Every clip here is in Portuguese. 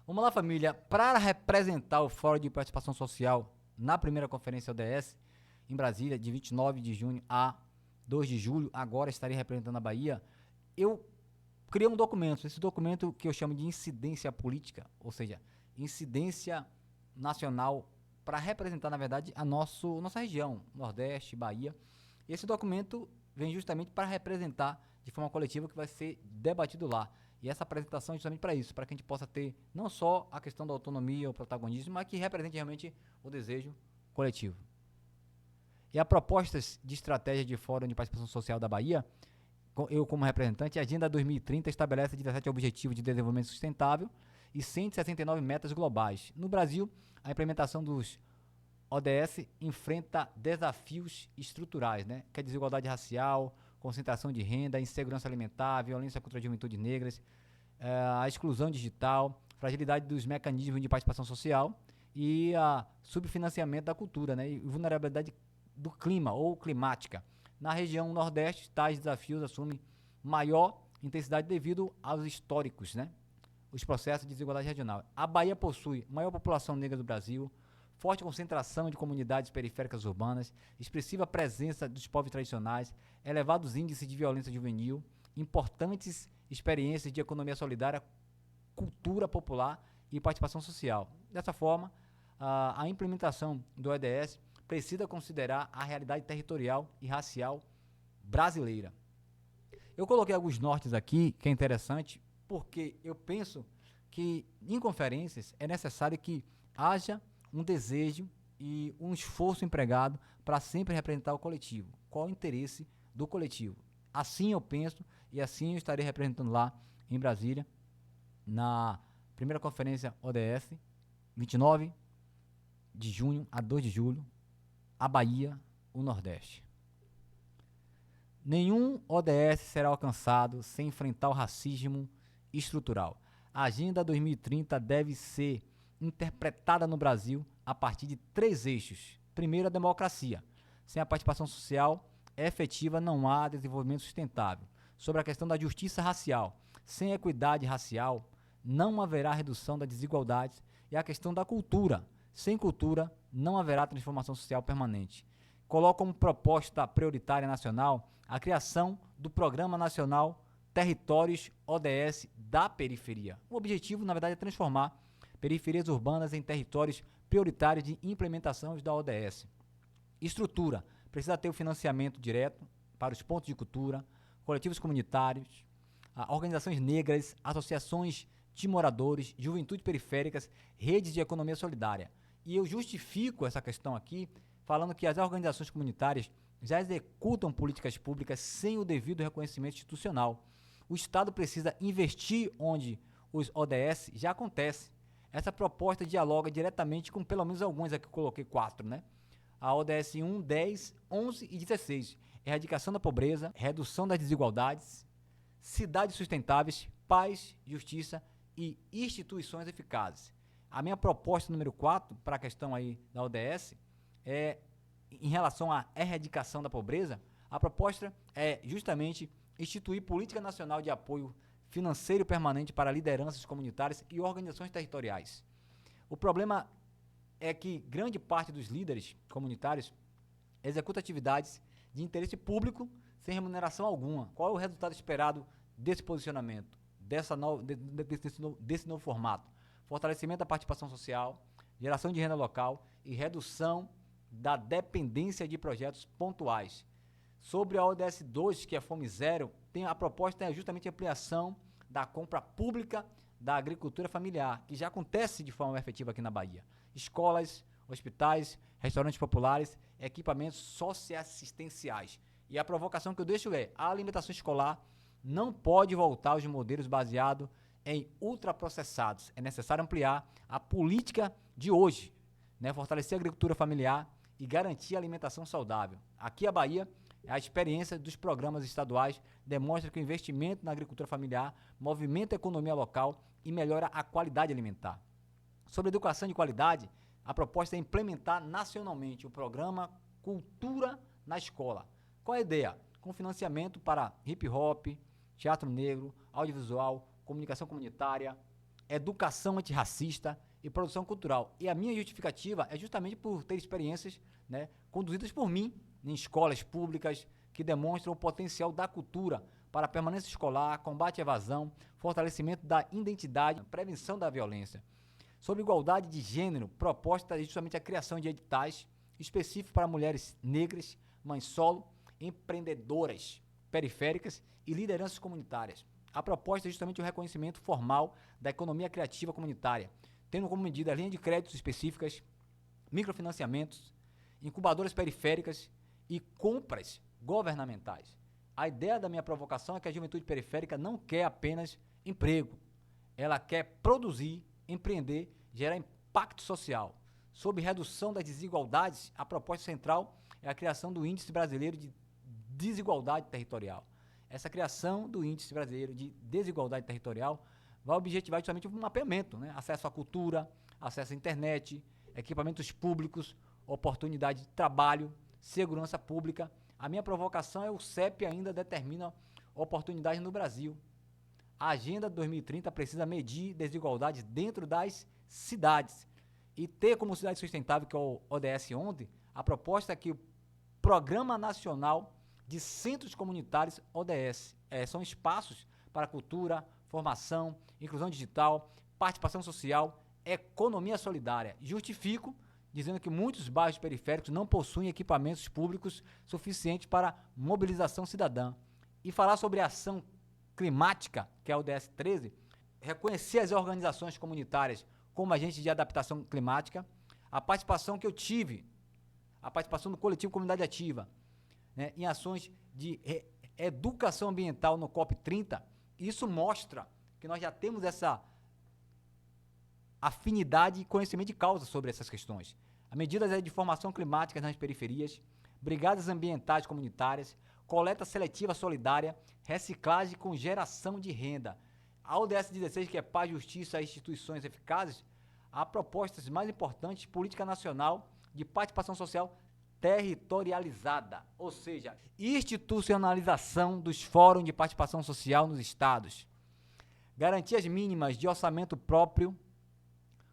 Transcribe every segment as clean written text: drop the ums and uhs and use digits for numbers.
Vamos lá, família. Para representar o Fórum de Participação Social na primeira conferência ODS, em Brasília, de 29 de junho a 2 de julho, agora estarei representando a Bahia, eu criei um documento. Esse documento que eu chamo de incidência política, ou seja, incidência nacional para representar, na verdade, a nossa região, Nordeste, Bahia. Esse documento vem justamente para representar de forma coletiva o que vai ser debatido lá. E essa apresentação é justamente para isso, para que a gente possa ter não só a questão da autonomia, o protagonismo, mas que represente realmente o desejo coletivo. E a propostas de estratégia de Fórum de Participação Social da Bahia, eu como representante, a Agenda 2030 estabelece 17 Objetivos de Desenvolvimento Sustentável e 169 metas globais. No Brasil, a implementação dos ODS enfrenta desafios estruturais, né? Que é desigualdade racial, concentração de renda, insegurança alimentar, violência contra a juventude negras, a exclusão digital, fragilidade dos mecanismos de participação social e a subfinanciamento da cultura, né? E vulnerabilidade do clima ou climática. Na região Nordeste, tais desafios assumem maior intensidade devido aos históricos, né? Os processos de desigualdade regional. A Bahia possui maior população negra do Brasil, forte concentração de comunidades periféricas urbanas, expressiva presença dos povos tradicionais, elevados índices de violência juvenil, importantes experiências de economia solidária, cultura popular e participação social. Dessa forma, a implementação do ODS precisa considerar a realidade territorial e racial brasileira. Eu coloquei alguns nortes aqui, que é interessante, porque eu penso que em conferências é necessário que haja um desejo e um esforço empregado para sempre representar o coletivo. Qual o interesse do coletivo? Assim eu penso e assim eu estarei representando lá em Brasília, na primeira conferência ODS, 29 de junho a 2 de julho, a Bahia, o Nordeste. Nenhum ODS será alcançado sem enfrentar o racismo estrutural. A Agenda 2030 deve ser interpretada no Brasil a partir de 3 eixos. Primeiro, a democracia. Sem a participação social efetiva não há desenvolvimento sustentável. Sobre a questão da justiça racial. Sem equidade racial não haverá redução das desigualdades. E a questão da cultura. Sem cultura não haverá transformação social permanente. Coloca como proposta prioritária nacional a criação do Programa Nacional Territórios ODS da Periferia. O objetivo, na verdade, é transformar periferias urbanas em territórios prioritários de implementação da ODS. Estrutura. Precisa ter o financiamento direto para os pontos de cultura, coletivos comunitários, organizações negras, associações de moradores, juventude periféricas, redes de economia solidária. E eu justifico essa questão aqui falando que as organizações comunitárias já executam políticas públicas sem o devido reconhecimento institucional. O Estado precisa investir onde os ODS já acontecem. Essa proposta dialoga diretamente com pelo menos alguns, aqui eu coloquei 4, né? A ODS 1, 10, 11 e 16. Erradicação da pobreza, redução das desigualdades, cidades sustentáveis, paz, justiça e instituições eficazes. A minha proposta número 4 para a questão aí da ODS é em relação à erradicação da pobreza. A proposta é justamente instituir política nacional de apoio financeiro permanente para lideranças comunitárias e organizações territoriais. O problema é que grande parte dos líderes comunitários executa atividades de interesse público sem remuneração alguma. Qual é o resultado esperado desse posicionamento, desse novo formato? Fortalecimento da participação social, geração de renda local e redução da dependência de projetos pontuais. Sobre a ODS 2, que é a Fome Zero, a proposta é justamente a ampliação da compra pública da agricultura familiar, que já acontece de forma efetiva aqui na Bahia. Escolas, hospitais, restaurantes populares, equipamentos socioassistenciais. E a provocação que eu deixo é: a alimentação escolar não pode voltar aos modelos baseados em ultraprocessados. É necessário ampliar a política de hoje, né? Fortalecer a agricultura familiar e garantir a alimentação saudável. Aqui a Bahia, a experiência dos programas estaduais demonstra que o investimento na agricultura familiar movimenta a economia local e melhora a qualidade alimentar. Sobre educação de qualidade, a proposta é implementar nacionalmente o programa Cultura na Escola. Qual é a ideia? Com financiamento para hip hop, teatro negro, audiovisual, comunicação comunitária, educação antirracista e produção cultural. E a minha justificativa é justamente por ter experiências, né, conduzidas por mim em escolas públicas que demonstram o potencial da cultura para a permanência escolar, combate à evasão, fortalecimento da identidade, prevenção da violência. Sobre igualdade de gênero, proposta é justamente a criação de editais específicos para mulheres negras, mães solo, empreendedoras periféricas e lideranças comunitárias. A proposta é justamente o reconhecimento formal da economia criativa comunitária, tendo como medida linhas de créditos específicas, microfinanciamentos, incubadoras periféricas e compras governamentais. A ideia da minha provocação é que a juventude periférica não quer apenas emprego, ela quer produzir, empreender, gerar impacto social. Sob redução das desigualdades, a proposta central é a criação do Índice Brasileiro de Desigualdade Territorial. Essa criação do Índice Brasileiro de Desigualdade Territorial vai objetivar justamente um mapeamento, né? Acesso à cultura, acesso à internet, equipamentos públicos, oportunidade de trabalho, segurança pública. A minha provocação é o CEP ainda determina oportunidades no Brasil. A Agenda 2030 precisa medir desigualdades dentro das cidades e ter como cidade sustentável, que é o ODS ontem, a proposta é que o Programa Nacional de Centros Comunitários ODS são espaços para cultura, formação, inclusão digital, participação social, economia solidária. Justifico dizendo que muitos bairros periféricos não possuem equipamentos públicos suficientes para mobilização cidadã. E falar sobre a ação climática, que é o ODS 13, reconhecer as organizações comunitárias como agentes de adaptação climática, a participação que eu tive, a participação do coletivo Comunidade Ativa, né, em ações de educação ambiental no COP30, isso mostra que nós já temos essa afinidade e conhecimento de causa sobre essas questões. A medidas de formação climática nas periferias, brigadas ambientais comunitárias, coleta seletiva solidária, reciclagem com geração de renda. A ODS 16, que é paz, justiça e instituições eficazes, há propostas mais importantes, política nacional de participação social territorializada, ou seja, institucionalização dos fóruns de participação social nos estados, garantias mínimas de orçamento próprio,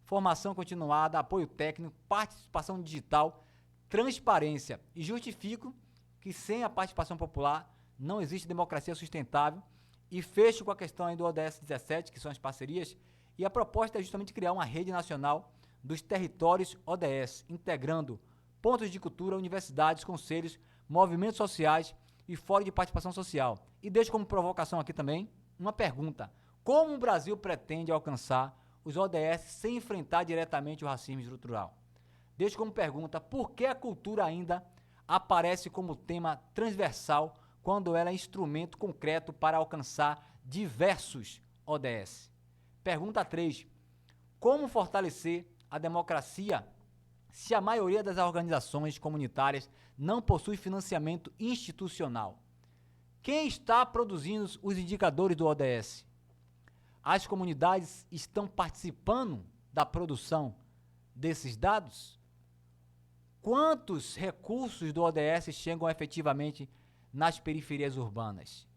formação continuada, apoio técnico, participação digital, transparência. E justifico que sem a participação popular não existe democracia sustentável. E fecho com a questão aí do ODS 17, que são as parcerias, e a proposta é justamente criar uma rede nacional dos territórios ODS, integrando pontos de cultura, universidades, conselhos, movimentos sociais e fórum de participação social. E deixo como provocação aqui também uma pergunta: como o Brasil pretende alcançar os ODS sem enfrentar diretamente o racismo estrutural? Deixo como pergunta: por que a cultura ainda aparece como tema transversal quando ela é instrumento concreto para alcançar diversos ODS? Pergunta 3. Como fortalecer a democracia se a maioria das organizações comunitárias não possui financiamento institucional? Quem está produzindo os indicadores do ODS? As comunidades estão participando da produção desses dados? Quantos recursos do ODS chegam efetivamente nas periferias urbanas?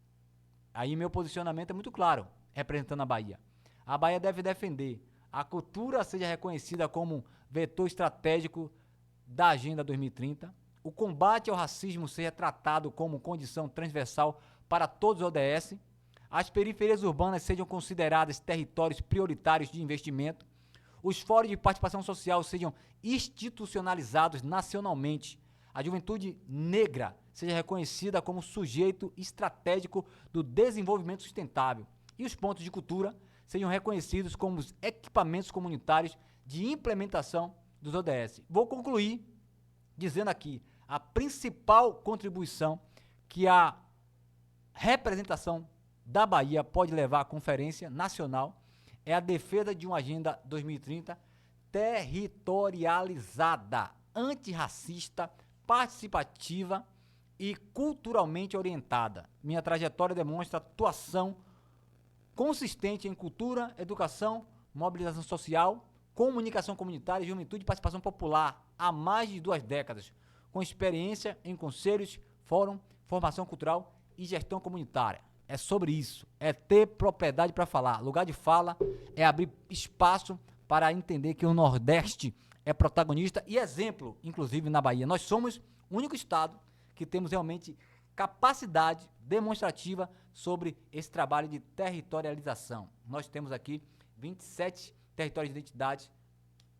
Aí meu posicionamento é muito claro, representando a Bahia. A Bahia deve defender a cultura seja reconhecida como vetor estratégico da Agenda 2030, o combate ao racismo seja tratado como condição transversal para todos os ODS, as periferias urbanas sejam consideradas territórios prioritários de investimento, os fóruns de participação social sejam institucionalizados nacionalmente, a juventude negra seja reconhecida como sujeito estratégico do desenvolvimento sustentável e os pontos de cultura sejam reconhecidos como os equipamentos comunitários de implementação dos ODS. Vou concluir dizendo aqui a principal contribuição que a representação da Bahia pode levar à Conferência Nacional é a defesa de uma Agenda 2030 territorializada, antirracista, participativa e culturalmente orientada. Minha trajetória demonstra atuação consistente em cultura, educação, mobilização social, comunicação comunitária, juventude e participação popular há mais de 2 décadas, com experiência em conselhos, fórum, formação cultural e gestão comunitária. é sobre isso, é ter propriedade para falar. Lugar de fala é abrir espaço para entender que o Nordeste é protagonista e exemplo, inclusive na Bahia. Nós somos o único estado que temos realmente capacidade demonstrativa sobre esse trabalho de territorialização. Nós temos aqui 27 territórios de identidade.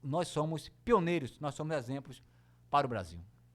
Nós somos pioneiros, nós somos exemplos para o Brasil.